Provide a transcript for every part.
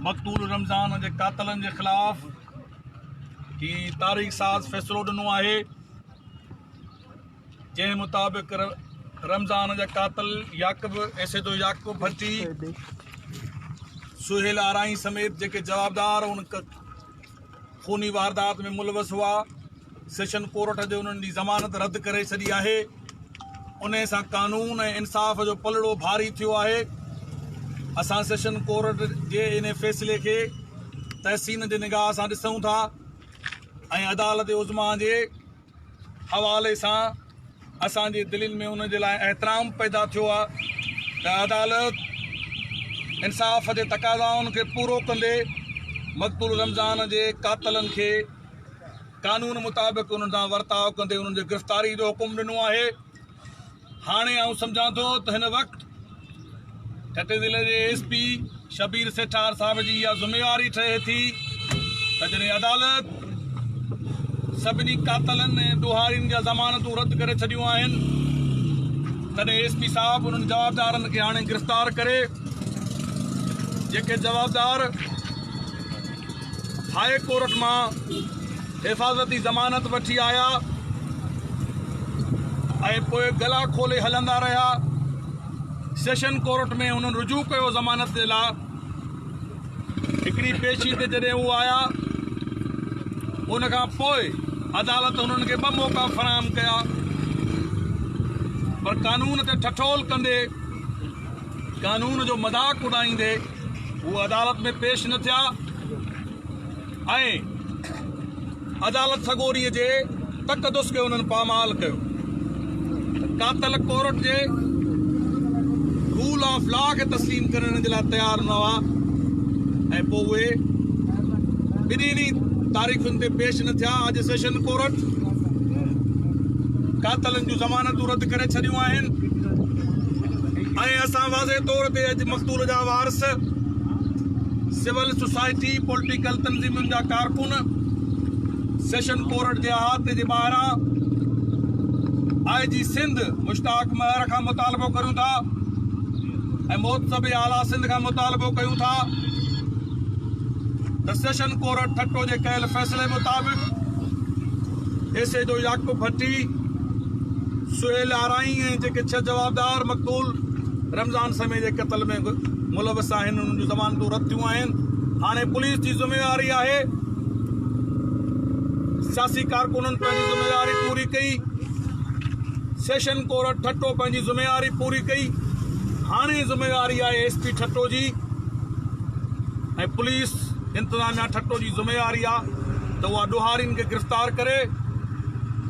मक़तूल रमज़ान के कातलन के ख़िलाफ़ की तारीख़ साज़ फ़ैसिलो ॾिनो आहे जंहिं मुताबिक़ रमज़ान जा कातल एसिदो याक़ूब भट्टी सुहेल आराई समेत जेके जवाबदार उन खूनी वारदात में मुलवस हुआ सेशन कोर्ट जो उन्हनि जी ज़मानत रद्द करे छॾी आहे। उन सां कानून ऐं इंसाफ़ जो पलड़ो भारी थियो आहे। असां सेशन कोर्ट जे इन फ़ैसिले खे तहसीन जे निगाह सां ॾिसूं था ऐं अदालत उज़्मा जे हवाले सां असांजे दिलनि में उन जे लाइ एहतराम पैदा थियो आहे त अदालत इंसाफ़ जे तक़ाज़ाउनि खे पूरो कंदे मक़तूल रमज़ान जे कातलनि खे कानून मुताबिक़ उन्हनि सां वर्ताव कंदे उन्हनि जी गिरफ़्तारी जो हुकुम ॾिनो आहे। हाणे आउं सम्झां थो त हिन वक़्तु ठटे ज़िले जे SP शबीर सेठार साहिब जी इहा ज़िम्मेवारी ठहे थी त जॾहिं अदालत सभिनी कातलनि ऐं ॾोहारियुनि जा ज़मानतूं रद्द करे छॾियूं आहिनि तॾहिं SP साहिब उन्हनि जवाबदारनि खे हाणे गिरफ़्तार करे जेके जवाबदार हाई कोर्ट मां हिफ़ाज़ती ज़मानत वठी आया ऐं पोइ गला खोले हलंदा रहिया सेशन कोर्ट में उन्होंने रुजू कयो ज़मानत जे लाइ। हिकिड़ी पेशी ते जॾहिं उहे आया उन खां पोइ अदालत उन्हनि खे 2 मौक़ा फ़राहम कया पर कानून ते ठठोल कंदे कानून जो मज़ाक उॾाईंदे उहे अदालत में पेश न थिया ऐं अदालत सगोरीअ जे तक़दुस खे उन्हनि पामाल कयो। कातल court J rule of law के तस्लीम करण के लिए तैयार न हुआ ऐं पोइ उहे ॿिन्ही तारीख़ुनि ते पेश न थिया। अॼु सेशन कोर्ट कातलनि जूं ज़मानतूं रद्द करे छॾियूं आहिनि ऐं असां वाज़े तौर ते अॼु मक़तूल जा वारिस सिविल सोसाइटी पॉलिटिकल तंज़ीमुनि जा कारकुन सेशन कोर्ट जे अहाते जे ॿाहिरां IG सिंध मुश्ताक महर खां मुतालबो करूं था ऐं मोहतसब आला सिंध का मुतालबो कयूं था त सेशन कोर्ट ठट्टो जे कयल फ़ैसिले मुताबिक़ एसिदो याक़ूब भट्टी सुहेल आराई ऐं जेके 6 जवाबदार मक़तूल रमज़ान समय जे क़त्ल में मुलवस आहिनि उन्हनि जूं ज़मानतूं रद्द थियूं आहिनि। हाणे पुलिस जी ज़िम्मेवारी आहे सियासी कारकुननि पंहिंजी ज़िम्मेदारी पूरी कई सेशन कोर्ट ठट्टो पंहिंजी ज़िम्मेवारी पूरी कई। हाणे ज़िम्मेवारी आहे SP ठट्टो जी ऐं पुलिस इंतज़ामिया ठट्टो जी ज़िम्मेवारी आहे त उहा ॾोहारियुनि खे गिरफ़्तार करे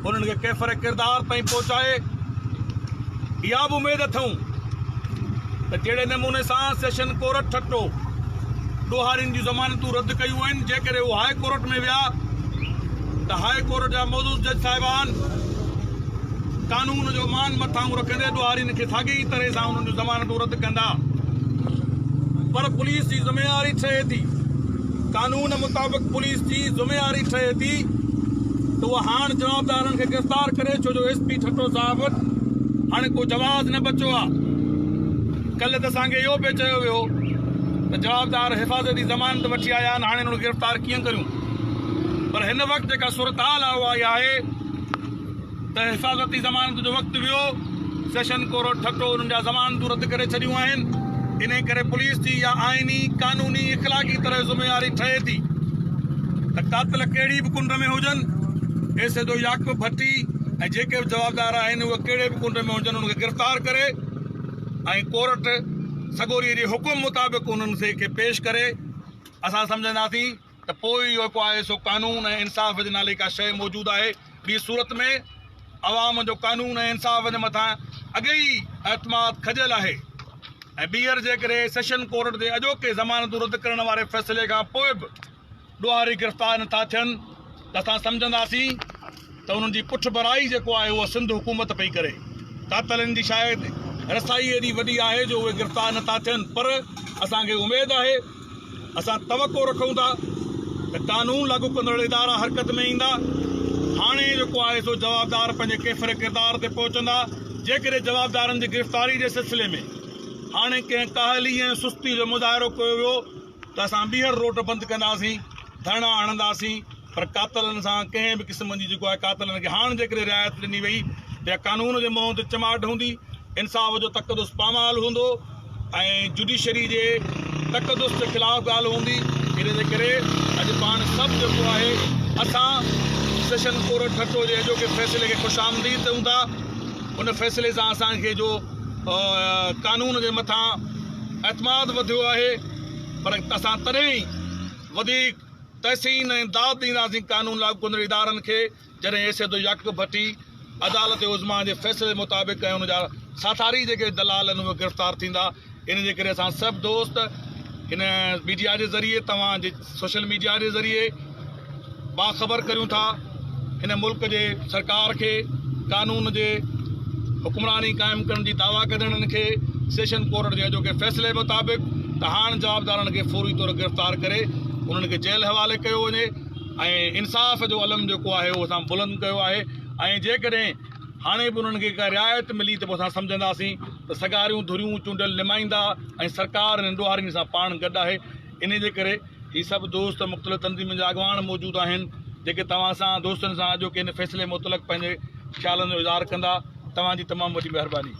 उन्हनि खे कैफ़र किरदार ताईं पहुचाए। इहा बि उमेद अथऊं त जहिड़े नमूने सां सेशन कोर्ट ठट्टो ॾोहारियुनि जूं ज़मानतूं रद्द कयूं आहिनि जेकॾहिं उहे हाई कोर्ट में विया त हाई कोर्ट जा मौजूद जज साहिबान कानून जो मान मथां रखंदे ॾोहारियुनि खे साॻी तरह सां उन्हनि जूं ज़मानतूं रद्द कंदा पर पुलिस जी ज़िम्मेवारी ठहे थी कानून मुताबिक़ पुलिस जी ज़िम्मेवारी ठहे थी त उहा हाणे जवाबदारनि खे गिरफ़्तार करे छो जो SP ठट्टो साहिब वटि हाणे को जवाब न बचियो आहे। कल्ह त असांखे इहो बि चयो वियो त जवाबदार हिफ़ाज़ती ज़मानत वठी आया आहिनि हाणे उन्हनि गिरफ़्तार कीअं करियूं पर हिन वक़्तु जेका सूरत हाल आहे उहा इहा आहे त हिफ़ाज़ती ज़मानत जो वक़्तु वियो सेशन कोर्ट ठट्टो उन्हनि जा ज़मानतूं रद्द करे छॾियूं आहिनि। इन करे पुलिस जी इहा आइनी कानूनी इख़लाक़ी तरह ज़िम्मेवारी ठहे थी त कातिल कहिड़ी बि कुंड में हुजनि एसिदो याक़ूब भट्टी ऐं जेके बि जवाबदार आहिनि उहे कहिड़े बि कुंड में हुजनि उनखे गिरफ़्तार करे ऐं कोर्ट सगोरीअ जे हुकुम मुताबिक़ उन्हनि खे पेश करे। असां सम्झंदासीं त पोइ इहो को आहे सो कानून ऐं इंसाफ़ जे नाले का शइ मौजूदु आहे। ॿी सूरत में अवाम जो कानून ऐं इंसाफ़ जे मथां अॻे ई एतमाद खजियल आहे ऐं ॿीहर जेकॾहिं सेशन कोर्ट जे अॼोके ज़मानतूं रद्द करण वारे फ़ैसिले खां पोइ बि ॾोहारी गिरफ़्तार नथा थियनि त असां सम्झंदासीं त उन्हनि जी पुठ भराई जेको आहे उहा सिंध हुकूमत पई करे। कातलनि जी शायदि रसाई एॾी वॾी आहे जो उहे गिरफ़्तार नथा थियनि पर असांखे उमेद आहे असां तवक़ो रखूं था त कानून लागू कंदड़ इदारा हरकत में ईंदा। हाणे जेको आहे सो जवाबदार पंहिंजे कैफ़र किरदार ते पहुचंदा जेकॾहिं जवाबदारनि जी गिरफ़्तारी जे सिलसिले में हाणे कंहिं काहली ऐं सुस्ती जो मुज़ाहिरो कयो वियो त असां ॿीहर रोड बंदि कंदासीं, धरना हणंदासीं, पर कातलनि सां कंहिं बि क़िस्म जी जेको आहे कातलनि खे हाणे जेकॾहिं रिआयत ॾिनी वई त कानून जे मुंहं ते चमाट हूंदी, इंसाफ़ जो तक़दुस पामाल हूंदो ऐं जुडिशरी जे तक़दुस जे ख़िलाफ़ु ॻाल्हि हूंदी। इन जे करे अॼु पाण सभु जेको आहे असां सेशन कोर्ट ठट्टो जे अॼोके फ़ैसिले खे ख़ुशि आमदीद कयूं था। उन फ़ैसिले सां असांखे जो कानून जे मथां एतमाद वधियो आहे, पर असां तॾहिं ई वधीक तहसीन ऐं दाद ॾींदासीं कानून लागू कंदड़ इदारनि खे जॾहिं एसिद याक़ूब भट्टी अदालत उज़मा जे फ़ैसिले मुताबिक़ ऐं उनजा साथारी जेके दलाल आहिनि उहे गिरफ़्तार थींदा। इन जे करे असां सभु दोस्त इन मीडिया जे ज़रिए, तव्हांजे सोशल मीडिया जे ज़रिए बाख़बर करियूं था हिन मुल्क जे सरकार खे कानून जे हुक्मरानी क़ाइमु करण जी दावा कंदड़नि खे सेशन कोर्ट जे अॼोके फ़ैसिले मुताबिक़ त हाणे जवाबदारनि खे फौरी तौर गिरफ़्तार करे उन्हनि खे जेल हवाले कयो वञे ऐं इंसाफ़ जो अलम जेको आहे उहो असां बुलंद कयो आहे। ऐं जेकॾहिं हाणे बि उन्हनि खे का रिआयत मिली त पोइ असां सम्झंदासीं त सगारियूं धुरियूं चूंडियल निमाईंदा ऐं सरकार हिन ॾोहारियुनि सां पाण गॾु आहे। इन जे करे ही सभु दोस्त मुख़्तलिफ़ तंज़ीमुनि जा अॻवान मौजूदु आहिनि जेके तव्हां सां दोस्तनि सां अॼोके हिन फ़ैसिले मुतलक़ पंहिंजे ख़्यालनि जो इज़हार कंदा। तव्हांजी तमामु वॾी महिरबानी।